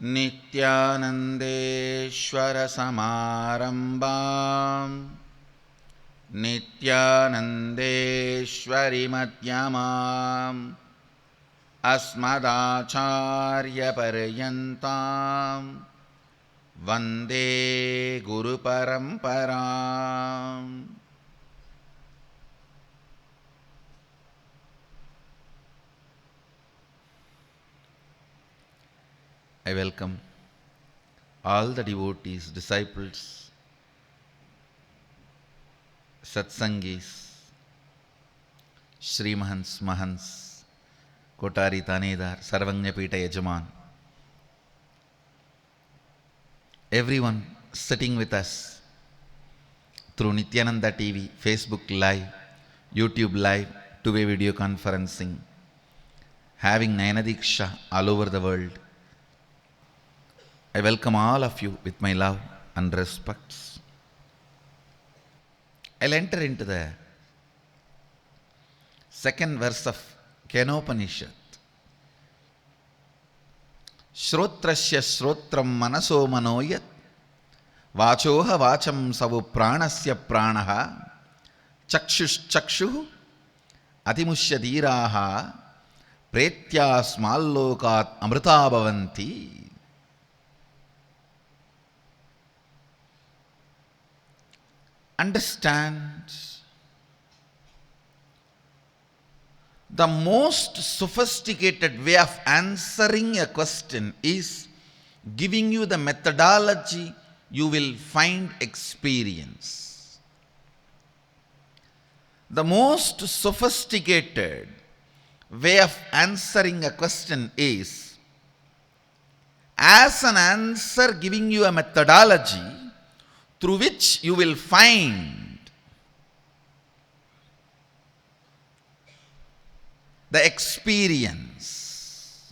नित्यानन्देश्वरसमारम्भाम् नित्यानन्देश्वरिमध्यमाम् अस्मदाचार्यपर्यन्ताम् वन्दे गुरुपरम्पराम्. I welcome all the devotees, disciples, Satsangis, Srimahans, Mahans, Kotari Tanedar, Sarvanyapita Yajaman, everyone sitting with us through Nithyananda TV, Facebook Live, YouTube Live, two-way video conferencing, having Nayanadiksha all over the world. I welcome all of you with my love and respects. I'll enter into the second verse of Kenopanishad. Shrotrasya shrotram manaso manoyat vachoha vacham savu pranasya pranaha chakshush chakshuh atimushya dhiraha pretya smallokat amrita bhavanti. Understand, the most sophisticated way of answering a question is giving you the methodology you will find experience. The most sophisticated way of answering a question is, as an answer, giving you a methodology through which you will find the experience.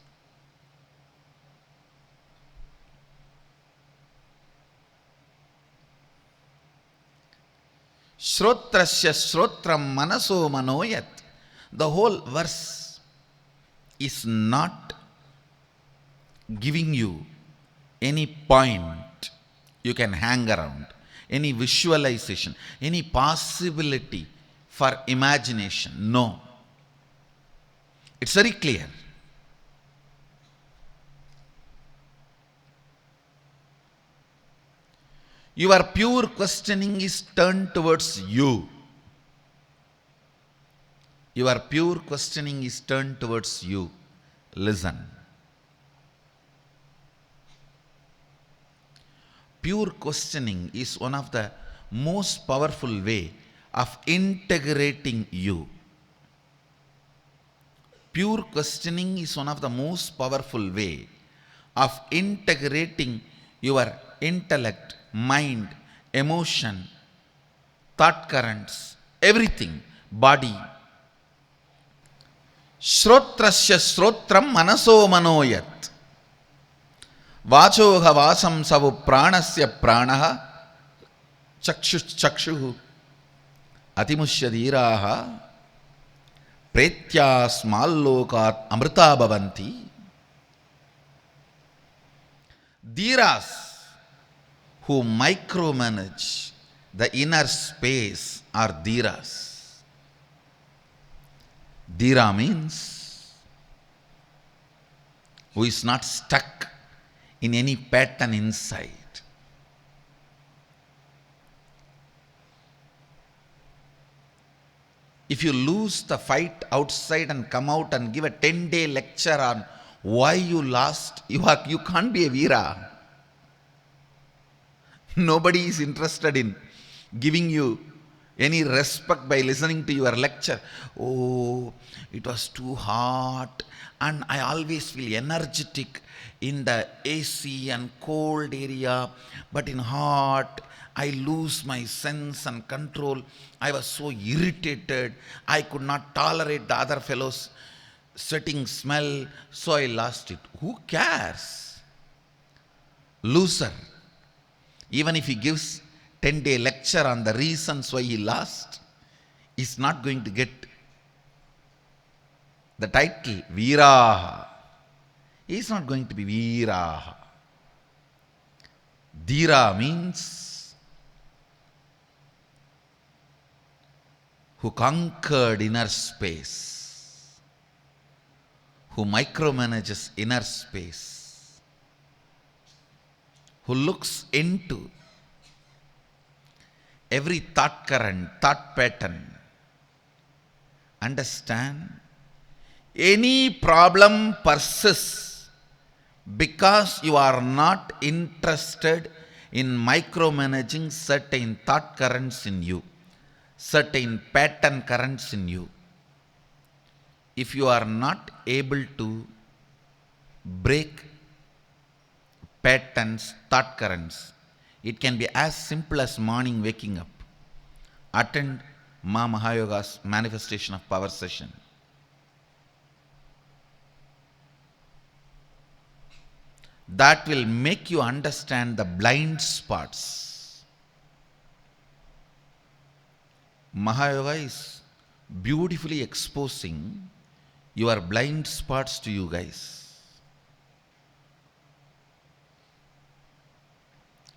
Shrotrasya shrotram manaso manoyat. The whole verse is not giving you any point you can hang around, any visualization, any possibility for imagination. No. It's very clear. Your pure questioning is turned towards you. Your pure questioning is turned towards you. Listen. Pure questioning is one of the most powerful way of integrating you. Pure questioning is one of the most powerful way of integrating your intellect, mind, emotion, thought currents, everything, body. Shrotrasya shrotram manaso manoyat. Vachoha vasam savu pranasya pranaha chakshush chakshuh atimushya dhiraha pretya smallokat amrita bhavanti. Dhiras who micromanage the inner space are dhiras. Dhira means who is not stuck in any pattern inside. If you lose the fight outside and come out and give a 10-day lecture on why you lost, you can't be a Veera. Nobody is interested in giving you any respect by listening to your lecture. Oh, it was too hot and I always feel energetic in the AC and cold area, but in hot I lose my sense and control. I was so irritated. I could not tolerate the other fellows' sweating smell, so I lost it. Who cares? Loser. Even if he gives 10-day lecture on the reasons why he lost, he's not going to get the title Veeraha. He is not going to be Veeraha. Dhira means who conquered inner space, who micromanages inner space, who looks into every thought current, thought pattern. Understand? Any problem persists because you are not interested in micromanaging certain thought currents in you, certain pattern currents in you. If you are not able to break patterns, thought currents, it can be as simple as morning waking up. Attend Ma Mahayoga's manifestation of power session. That will make you understand the blind spots. Mahayoga is beautifully exposing your blind spots to you guys.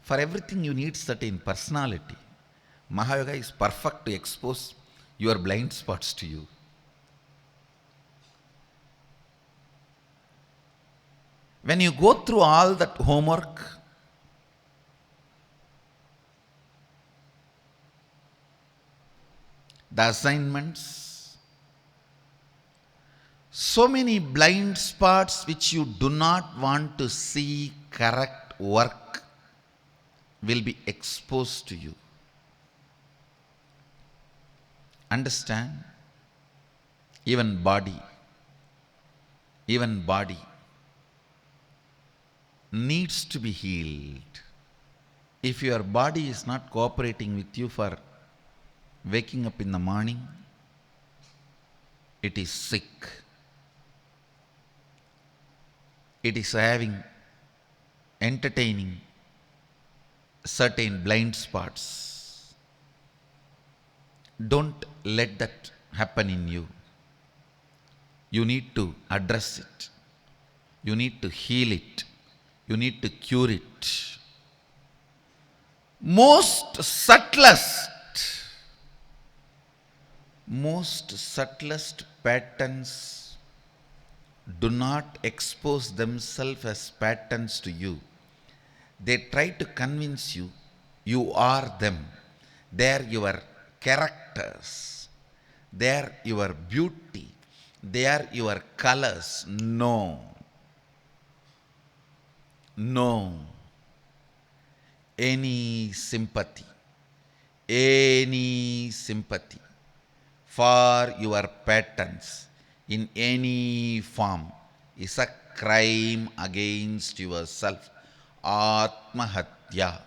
For everything you need certain personality. Mahayoga is perfect to expose your blind spots to you. When you go through all that homework, the assignments, so many blind spots which you do not want to see correct work will be exposed to you. Understand? Even body needs to be healed. If your body is not cooperating with you for waking up in the morning, it is sick. It is entertaining certain blind spots. Don't let that happen in you. You need to address it. You need to heal it. You need to cure it. Most subtlest patterns do not expose themselves as patterns to you. They try to convince you, you are them. They are your characters. They are your beauty. They are your colors. No. Any sympathy for your patterns in any form is a crime against yourself. Atmahatya.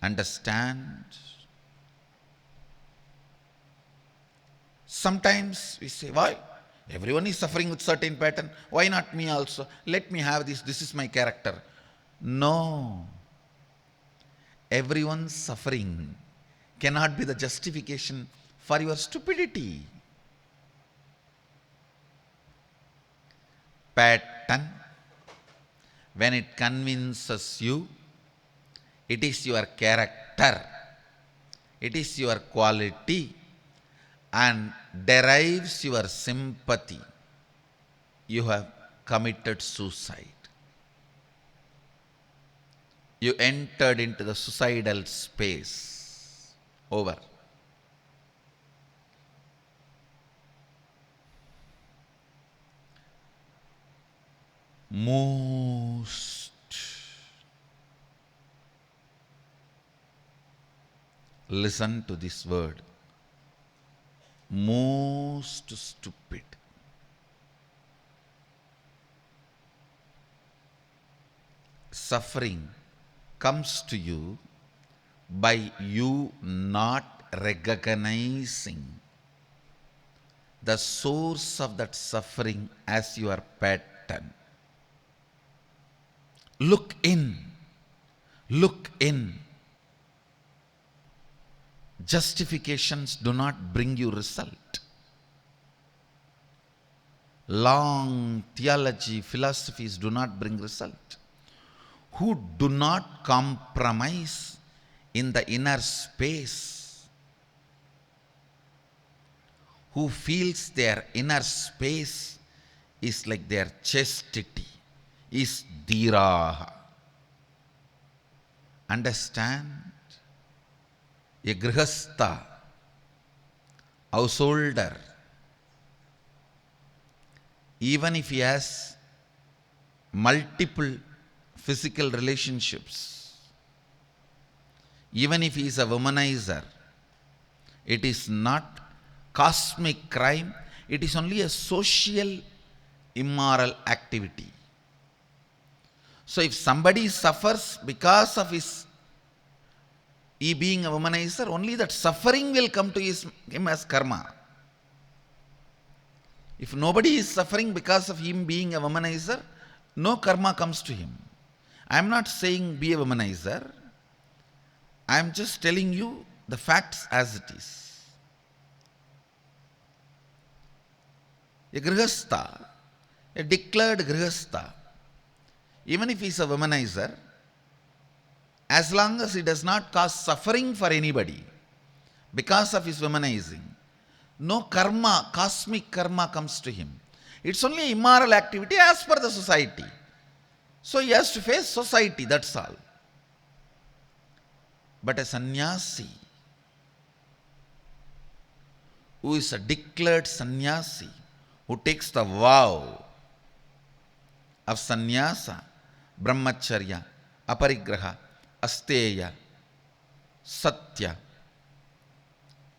Understand? Sometimes we say, why? Everyone is suffering with certain pattern. Why not me also? Let me have this. This is my character. No. Everyone's suffering cannot be the justification for your stupidity. Pattern, when it convinces you, it is your character, it is your quality, and derives your sympathy, you have committed suicide. You entered into the suicidal space. Over. Most listen to this word. Most stupid. Suffering comes to you by you not recognizing the source of that suffering as your pattern. Look in. Justifications do not bring you result. Long theology, philosophies do not bring result. who do not compromise in the inner space, who feels their inner space is like their chastity, is dhiraha. Understand? A grihastha, householder, even if he has multiple physical relationships, even if he is a womanizer, it is not cosmic crime, it is only a social immoral activity. So if somebody suffers because of he being a womanizer, only that suffering will come to him as karma. If nobody is suffering because of him being a womanizer, no karma comes to him. I am not saying be a womanizer. I am just telling you the facts as it is. A grihastha, a declared grihastha, even if he is a womanizer, as long as he does not cause suffering for anybody because of his womanizing, no karma, cosmic karma comes to him. It's only immoral activity as per the society. So he has to face society, that's all. But a sannyasi, who is a declared sannyasi, who takes the vow of sannyasa, brahmacharya, aparigraha, asteya, satya,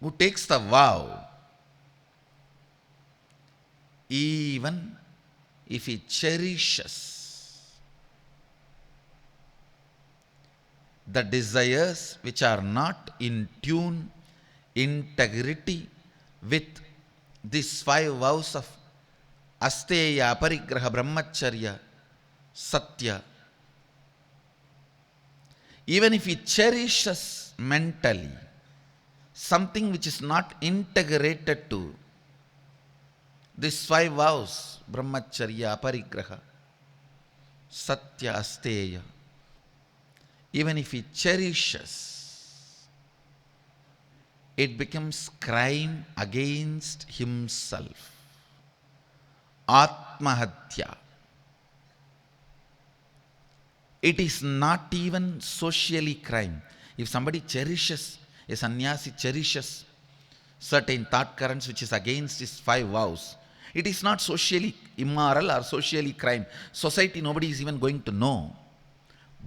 who takes the vow, even if he cherishes the desires which are not in tune, integrity with these 5 vows of asteya, aparigraha, brahmacharya, satya, even if he cherishes mentally something which is not integrated to these 5 vows, brahmacharya, aparigraha, satya, asteya, even if he cherishes, it becomes crime against himself. Atmahatya. It is not even socially crime. If somebody cherishes, a sannyasi cherishes certain thought currents which is against his 5 vows, it is not socially immoral or socially crime. Society, nobody is even going to know.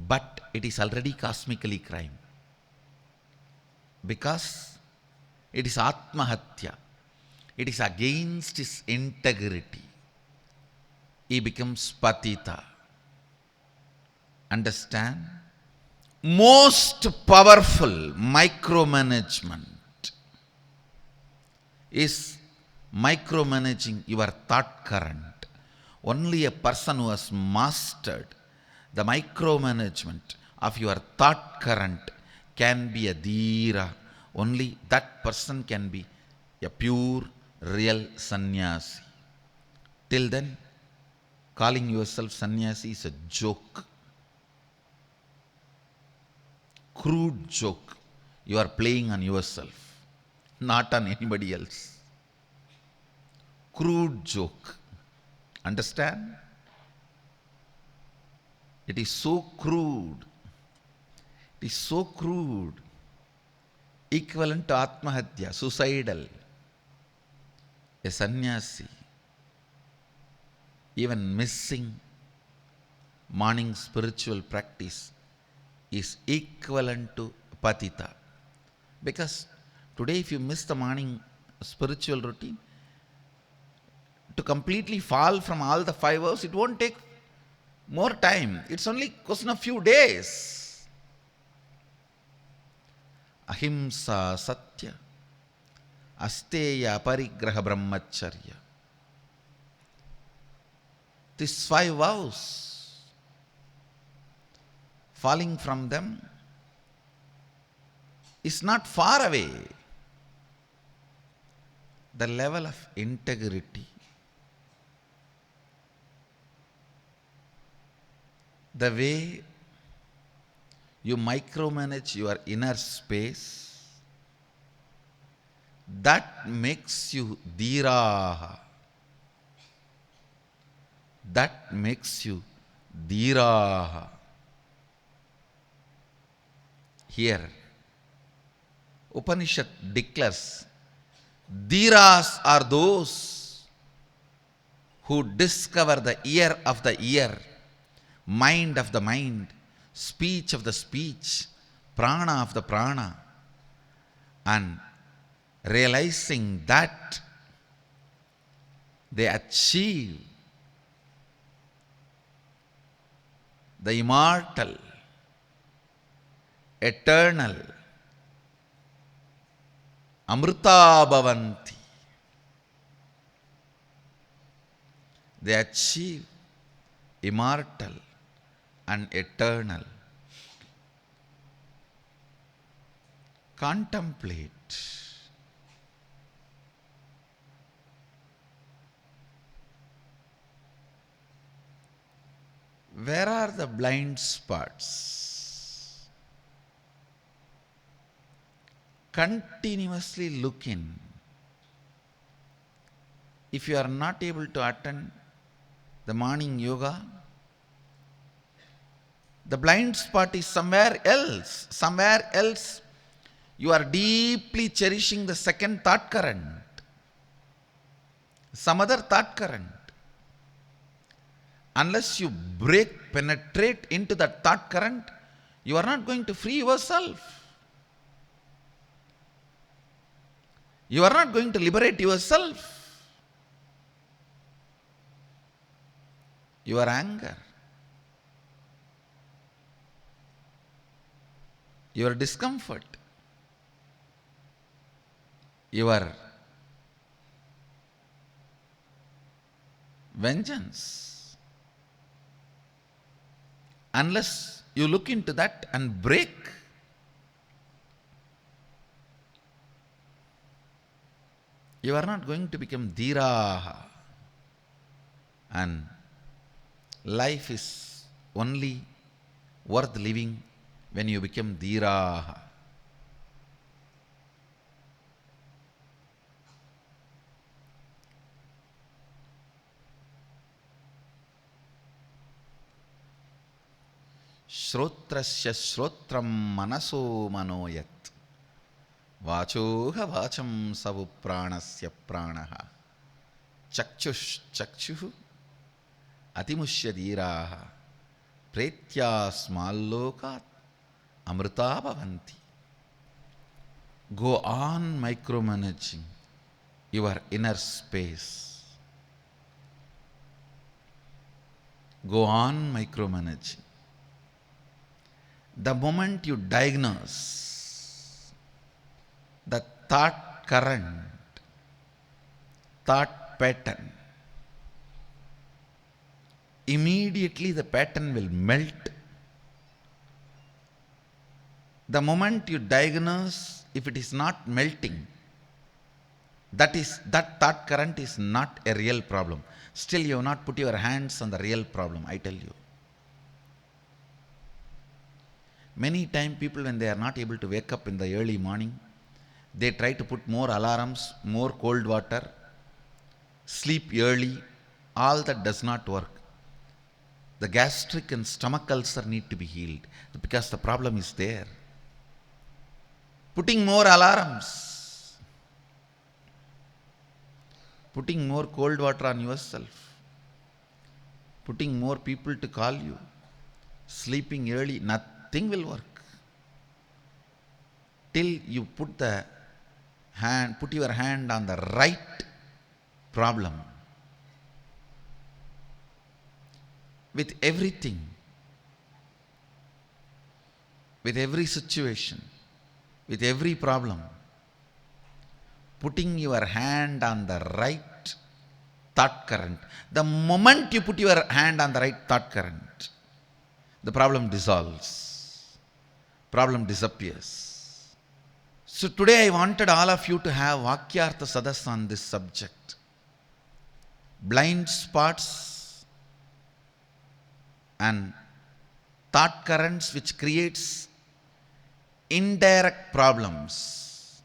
But it is already cosmically crime. Because it is atmahatya. It is against his integrity. He becomes patita. Understand? Most powerful micromanagement is micromanaging your thought current. Only a person who has mastered the micromanagement of your thought current can be a dhira. Only that person can be a pure, real sannyasi. Till then, calling yourself sannyasi is a joke. Crude joke. You are playing on yourself, not on anybody else. Crude joke. Understand? It is so crude. It is so crude. Equivalent to atmahatya, suicidal. A sannyasi, even missing morning spiritual practice, is equivalent to patita. Because today if you miss the morning spiritual routine, to completely fall from all the 5 hours, it won't take more time. It's only question of few days. Ahimsa, satya, asteya, aparigraha, brahmacharya. These 5 vows, falling from them is not far away. The level of integrity, the way you micromanage your inner space, that makes you dhiraha. That makes you dhiraha. Here, Upanishad declares, dhiras are those who discover the ear of the ear, mind of the mind, speech of the speech, prana of the prana, and realizing that they achieve the immortal, eternal, amrita bhavanti. They achieve immortal and eternal. Contemplate. Where are the blind spots? Continuously look in. If you are not able to attend the morning yoga, the blind spot is somewhere else. Somewhere else you are deeply cherishing the second thought current, some other thought current. Unless you penetrate into that thought current, you are not going to free yourself. You are not going to liberate yourself. Your anger, your discomfort, your vengeance. Unless you look into that and break, you are not going to become dhiraha. And life is only worth living when you become dhiraha. Shrotrasya shrotram manaso manoyat vachoha vacham savu pranasya pranaha chakchush chakshuhu atimushya dhiraha pretya smallokat amrita bhavanti. Go on micromanaging your inner space. Go on micromanaging. The moment you diagnose the thought current, thought pattern, immediately the pattern will melt. The moment you diagnose, if it is not melting, that thought current is not a real problem. Still you have not put your hands on the real problem, I tell you. Many times people, when they are not able to wake up in the early morning, they try to put more alarms, more cold water, sleep early. All that does not work. The gastric and stomach ulcer need to be healed because the problem is there. Putting more alarms, putting more cold water on yourself, putting more people to call you, sleeping early, nothing will work. Till you put your hand on the right problem. With everything, with every situation, with every problem, putting your hand on the right thought current. The moment you put your hand on the right thought current, the problem dissolves, problem disappears. So today I wanted all of you to have Vakyartha Sadas on this subject. Blind spots and thought currents which creates indirect problems.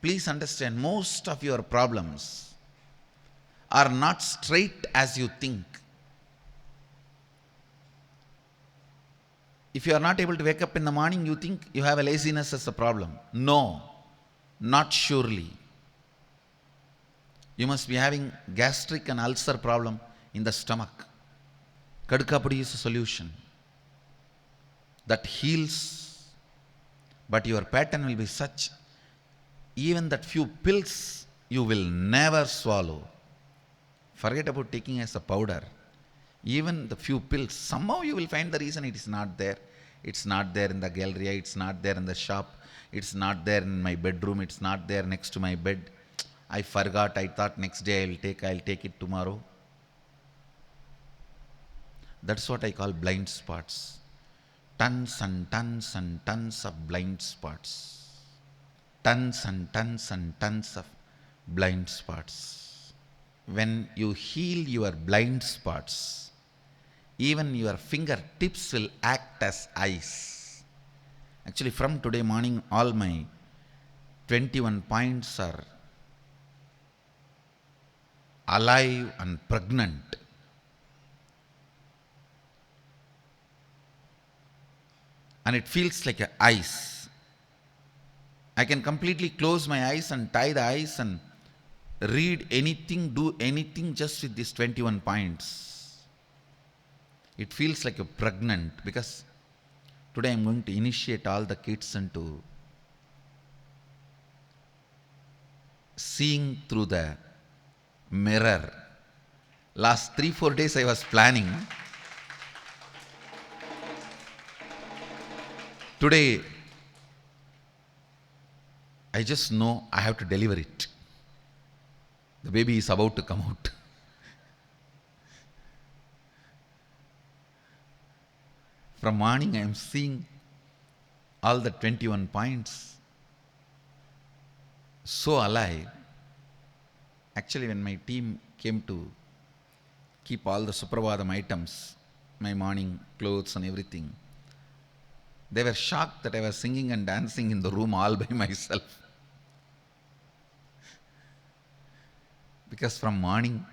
Please understand, most of your problems are not straight as you think. If you are not able to wake up in the morning, you think you have a laziness as a problem. No, not surely. You must be having gastric and ulcer problem in the stomach. Kadukapudi is a solution that heals, but your pattern will be such, even that few pills you will never swallow. Forget about taking as a powder. Even the few pills, somehow you will find the reason it is not there. It's not there in the galleria, it's not there in the shop, it's not there in my bedroom, it's not there next to my bed. I forgot, I thought next day I'll take it tomorrow. That's what I call blind spots. Tons and tons and tons of blind spots. Tons and tons and tons of blind spots. When you heal your blind spots, even your fingertips will act as eyes. Actually, from today morning, all my 21 points are alive and pregnant. And it feels like ice. I can completely close my eyes and tie the eyes and read anything, do anything just with these 21 points. It feels like a pregnant, because today I'm going to initiate all the kids into seeing through the mirror. Last 3-4 days I was planning. Today, I just know I have to deliver it. The baby is about to come out. From morning I am seeing all the 21 points so alive. Actually, when my team came to keep all the Suprabhadam items, my morning clothes and everything, they were shocked that I was singing and dancing in the room all by myself. Because from morning,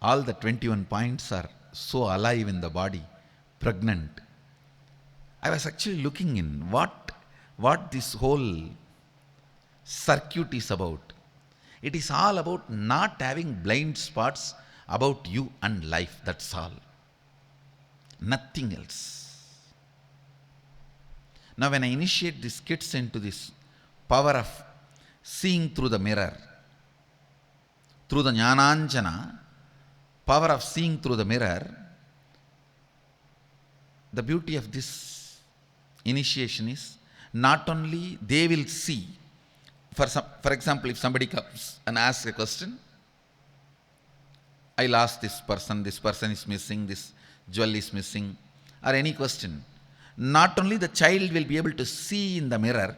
all the 21 points are so alive in the body, pregnant. I was actually looking in what this whole circuit is about. It is all about not having blind spots about you and life, that's all. Nothing else. Now when I initiate these kids into this power of seeing through the mirror, through the Jnananjana, power of seeing through the mirror, the beauty of this initiation is not only they will see, for example, if somebody comes and asks a question, I lost this person is missing, this jewel is missing, or any question, not only the child will be able to see in the mirror,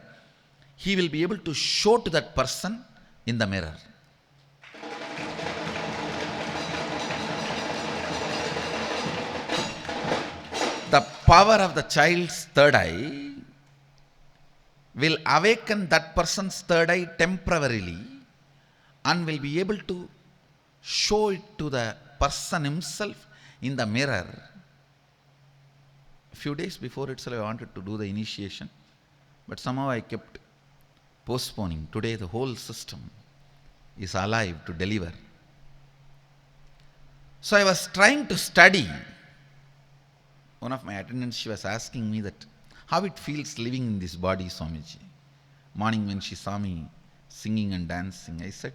he will be able to show to that person in the mirror. The power of the child's third eye will awaken that person's third eye temporarily and will be able to show it to the person himself in the mirror. A few days before itself I wanted to do the initiation, but somehow I kept postponing. Today the whole system is alive to deliver. So I was trying to study. One of my attendants, she was asking me that how it feels living in this body, Swamiji. Morning when she saw me singing and dancing, I said,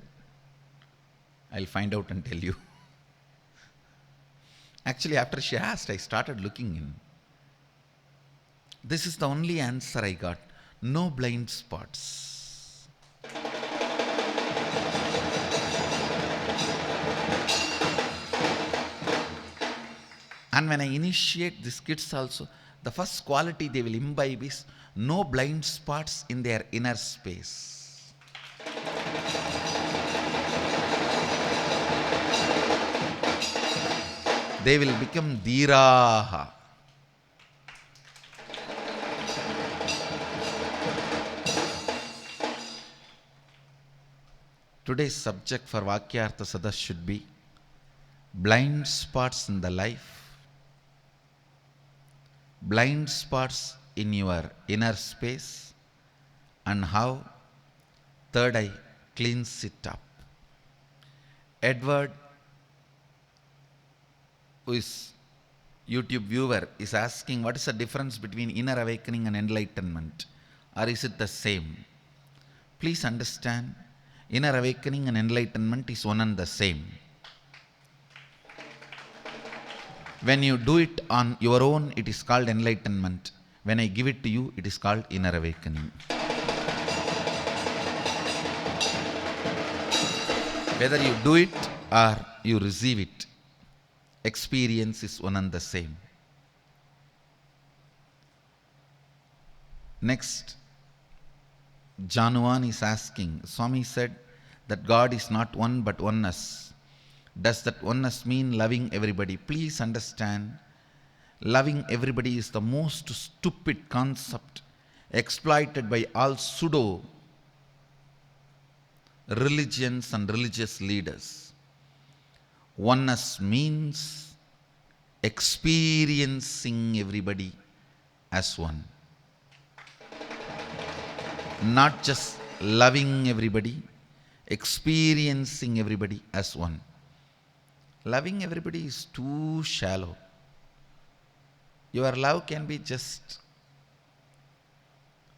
I'll find out and tell you. Actually, after she asked, I started looking in. This is the only answer I got. No blind spots. And when I initiate these kids also, the first quality they will imbibe is no blind spots in their inner space. They will become dhiraha. Today's subject for Vakyartha Sadas should be blind spots in the life, blind spots in your inner space, and how third eye cleans it up. Edward, who is YouTube viewer, is asking what is the difference between inner awakening and enlightenment, or is it the same? Please understand, inner awakening and enlightenment is one and the same. When you do it on your own, it is called enlightenment. When I give it to you, it is called inner awakening. Whether you do it or you receive it, experience is one and the same. Next, Januan is asking, Swami said that God is not one but oneness. Does that oneness mean loving everybody? Please understand, loving everybody is the most stupid concept exploited by all pseudo religions and religious leaders. Oneness means experiencing everybody as one. Not just loving everybody, experiencing everybody as one. Loving everybody is too shallow. Your love can be just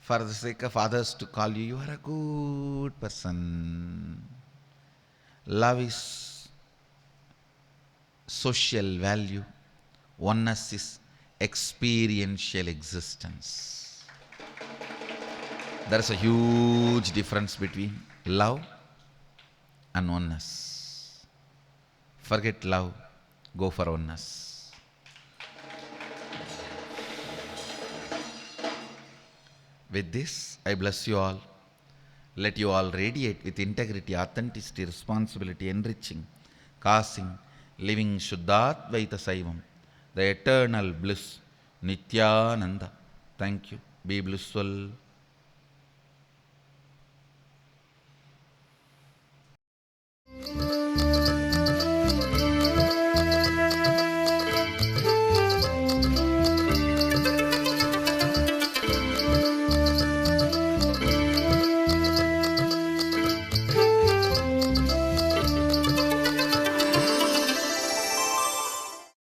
for the sake of others to call you, you are a good person. Love is social value. Oneness is experiential existence. There is a huge difference between love and oneness. Forget love, go for oneness. With this, I bless you all. Let you all radiate with integrity, authenticity, responsibility, enriching, causing, living Shuddhadvaita Saivam, the eternal bliss, Nithyananda. Thank you. Be blissful.